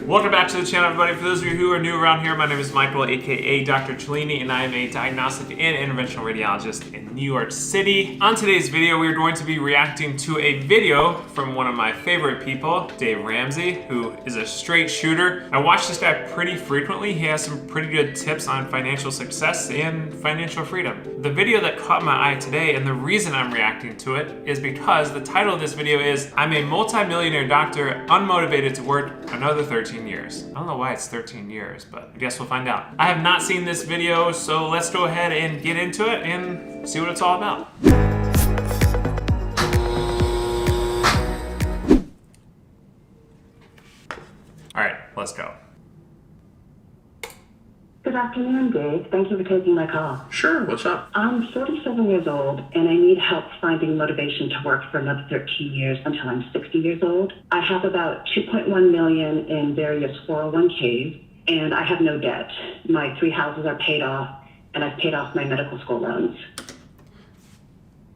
Welcome back to the channel, everybody. For those of you who are new around here, my name is Michael, aka Dr. Cellini, and I am a diagnostic and interventional radiologist in New York City. On today's video, we are going to be reacting to a video from one of my favorite people, Dave Ramsey, who is a straight shooter. I watch this guy pretty frequently. He has some pretty good tips on financial success and financial freedom. The video that caught my eye today, and the reason I'm reacting to it, is because the title of this video is, I'm a multi-millionaire doctor, unmotivated to work another 13 years. I don't know why it's 13 years, but I guess we'll find out. I have not seen this video, so let's go ahead and get into it and see what it's all about. All right, let's go. Good afternoon, Dave. Thank you for taking my call. Sure, what's up? I'm 47 years old, and I need help finding motivation to work for another 13 years until I'm 60 years old. I have about $2.1 million in various 401ks, and I have no debt. My 3 houses are paid off, and I've paid off my medical school loans.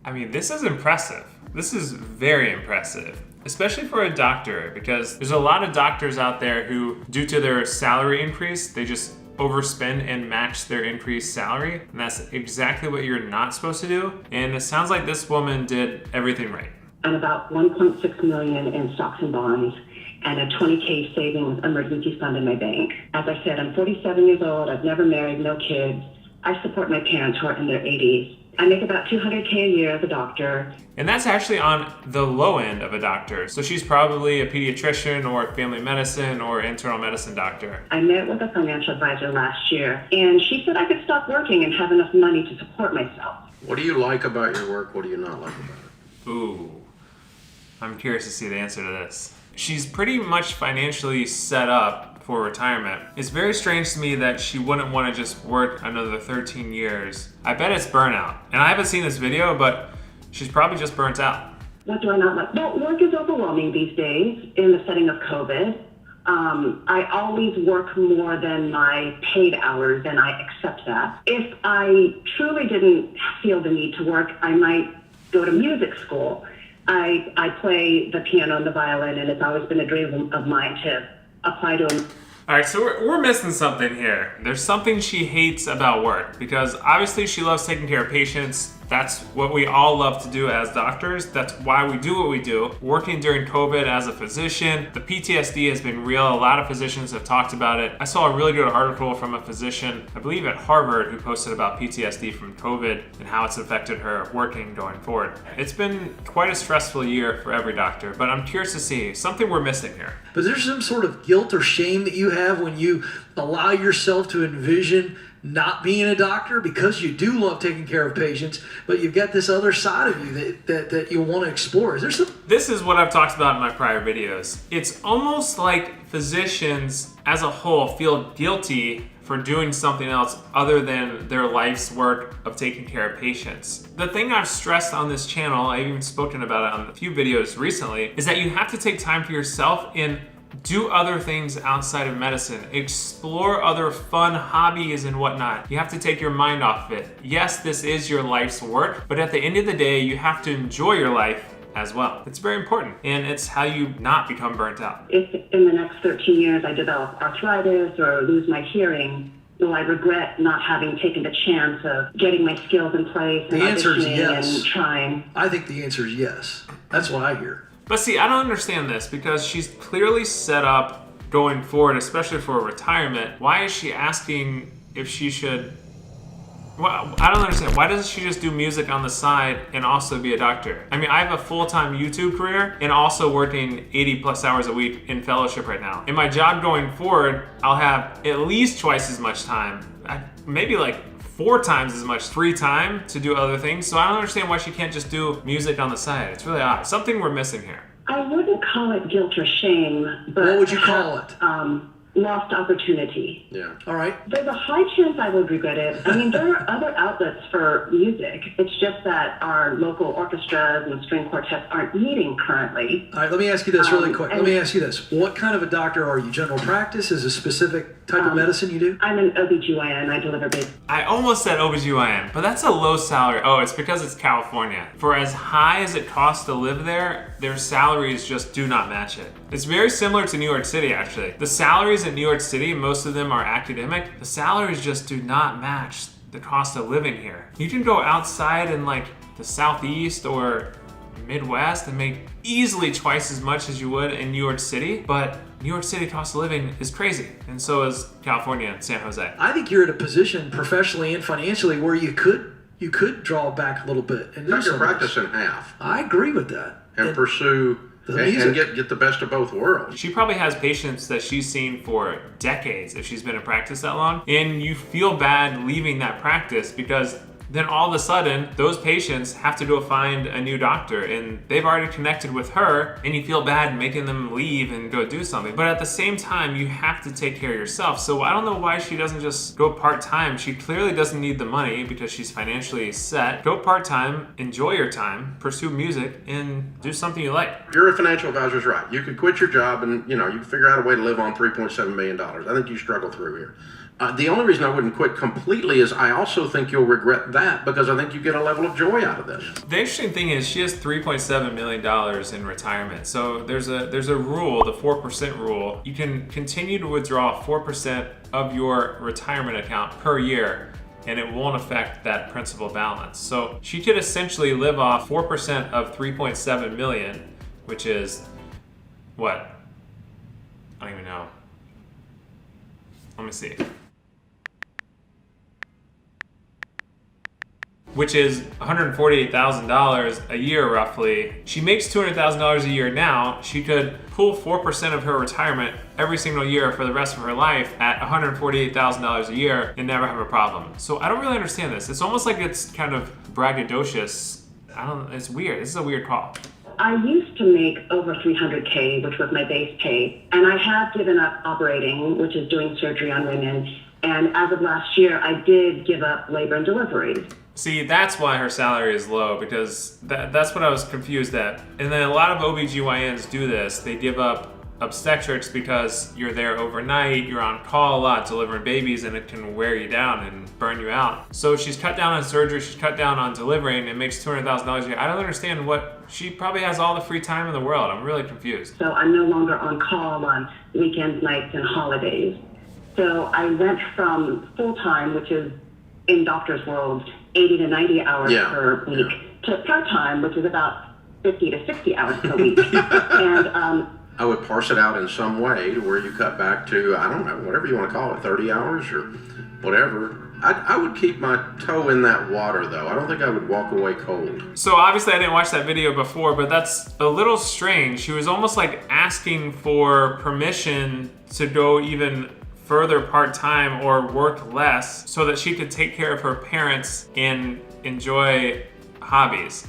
I mean, this is impressive. This is very impressive, especially for a doctor, because there's a lot of doctors out there who, due to their salary increase, they just overspend and match their increased salary. And that's exactly what you're not supposed to do. And it sounds like this woman did everything right. And about $1.6 million in stocks and bonds, and a $20K savings emergency fund in my bank. As I said, I'm 47 years old. I've never married, no kids. I support my parents who are in their 80s. I make about $200K a year as a doctor. And that's actually on the low end of a doctor. So she's probably a pediatrician or family medicine or internal medicine doctor. I met with a financial advisor last year, and she said I could stop working and have enough money to support myself. What do you like about your work? What do you not like about it? Ooh, I'm curious to see the answer to this. She's pretty much financially set up for retirement. It's very strange to me that she wouldn't want to just work another 13 years. I bet it's burnout. And I haven't seen this video, but she's probably just burnt out. What do I not like? Well, work is overwhelming these days in the setting of COVID. I always work more than my paid hours, and I accept that. If I truly didn't feel the need to work, I might go to music school. I play the piano and the violin, and it's always been a dream of mine to apply to them. All right, so we're missing something here. There's something she hates about work, because obviously she loves taking care of patients. That's what we all love to do as doctors. That's why we do what we do. Working during COVID as a physician, the PTSD has been real. A lot of physicians have talked about it. I saw a really good article from a physician, I believe at Harvard, who posted about PTSD from COVID and how it's affected her working going forward. It's been quite a stressful year for every doctor, but I'm curious to see something we're missing here. But there's some sort of guilt or shame that you have when you allow yourself to envision not being a doctor, because you do love taking care of patients, but you've got this other side of you that you want to explore. Is there some? This is what I've talked about in my prior videos. It's almost like physicians as a whole feel guilty for doing something else other than their life's work of taking care of patients. The thing I've stressed on this channel, I've even spoken about it on a few videos recently, is that you have to take time for yourself and do other things outside of medicine. Explore other fun hobbies and whatnot. You have to take your mind off of it. Yes, this is your life's work, but at the end of the day, you have to enjoy your life as well. It's very important, and it's how you not become burnt out. If in the next 13 years I develop arthritis or lose my hearing, will I regret not having taken the chance of getting my skills in place and The answer is auditioning yes. and trying? I think the answer is yes. That's what I hear. But see, I don't understand this, because she's clearly set up going forward, especially for retirement. Why is she asking if she should? Well, I don't understand. Why doesn't she just do music on the side and also be a doctor? I mean, I have a full-time YouTube career and also working 80 plus hours a week in fellowship right now. In my job going forward, I'll have at least twice as much time, maybe like 4 times as much free time to do other things. So I don't understand why she can't just do music on the side. It's really odd. Something we're missing here. I wouldn't call it guilt or shame, but What would you call it? lost opportunity. Yeah. All right. There's a high chance I will regret it. I mean, there are other outlets for music. It's just that our local orchestras and string quartets aren't meeting currently. All right, let me ask you this really quick. Let me ask you this. What kind of a doctor are you? General practice? Is a specific type of medicine you do? I'm an OB/GYN. I deliver babies. I almost said OBGYN, but that's a low salary. Oh, it's because it's California. For as high as it costs to live there, their salaries just do not match it. It's very similar to New York City, actually. The salaries in New York City, most of them are academic. The salaries just do not match the cost of living here. You can go outside in like the Southeast or Midwest and make easily twice as much as you would in New York City, but New York City cost of living is crazy, and so is California and San Jose. I think you're in a position professionally and financially where you could draw back a little bit and do Cut your some of practice this. in half I agree with that. and pursue the and music. get the best of both worlds. She probably has patients that she's seen for decades if she's been in practice that long, and you feel bad leaving that practice because then all of a sudden those patients have to go find a new doctor and they've already connected with her, and you feel bad making them leave and go do something. But at the same time, you have to take care of yourself. So I don't know why she doesn't just go part-time. She clearly doesn't need the money because she's financially set. Go part-time, enjoy your time, pursue music, and do something you like. Your financial advisor's right. You could quit your job and you can figure out a way to live on $3.7 million. I think you struggle through here. The only reason I wouldn't quit completely is I also think you'll regret that because I think you get a level of joy out of this. The interesting thing is she has $3.7 million in retirement. So there's a rule, the 4% rule. You can continue to withdraw 4% of your retirement account per year, and it won't affect that principal balance. So she could essentially live off 4% of 3.7 million, which is what? I don't even know. Let me see. Which is $148,000 a year roughly. She makes $200,000 a year now. She could pull 4% of her retirement every single year for the rest of her life at $148,000 a year and never have a problem. So I don't really understand this. It's almost like it's kind of braggadocious. It's weird. This is a weird call. I used to make over $300K, which was my base pay, and I have given up operating, which is doing surgery on women. And as of last year, I did give up labor and delivery. See, that's why her salary is low, because that's what I was confused at. And then a lot of OBGYNs do this. They give up obstetrics because you're there overnight, you're on call a lot delivering babies, and it can wear you down and burn you out. So she's cut down on surgery, she's cut down on delivering, and makes $200,000 a year. I don't understand she probably has all the free time in the world. I'm really confused. So I'm no longer on call on weekends, nights, and holidays. So I went from full-time, which is in doctor's world, 80 to 90 hours per week, to part-time, which is about 50 to 60 hours per week. And I would parse it out in some way to where you cut back to, I don't know, whatever you want to call it, 30 hours or whatever. I would keep my toe in that water, though. I don't think I would walk away cold. So obviously I didn't watch that video before, but that's a little strange. She was almost like asking for permission to go even further part-time or work less so that she could take care of her parents and enjoy hobbies.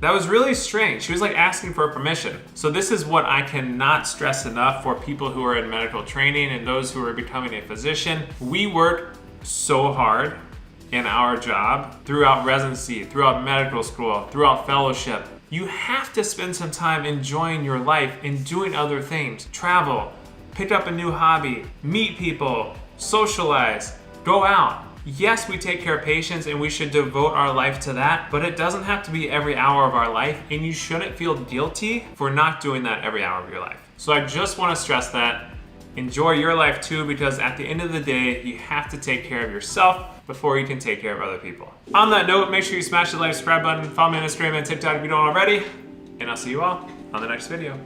That was really strange. She was like asking for permission. So this is what I cannot stress enough for people who are in medical training and those who are becoming a physician. We work so hard in our job throughout residency, throughout medical school, throughout fellowship. You have to spend some time enjoying your life and doing other things. Travel, pick up a new hobby, meet people, socialize, go out. Yes, we take care of patients and we should devote our life to that, but it doesn't have to be every hour of our life, and you shouldn't feel guilty for not doing that every hour of your life. So I just want to stress that. Enjoy your life too, because at the end of the day, you have to take care of yourself before you can take care of other people. On that note, make sure you smash the like, subscribe button, follow me on Instagram and TikTok if you don't already, and I'll see you all on the next video.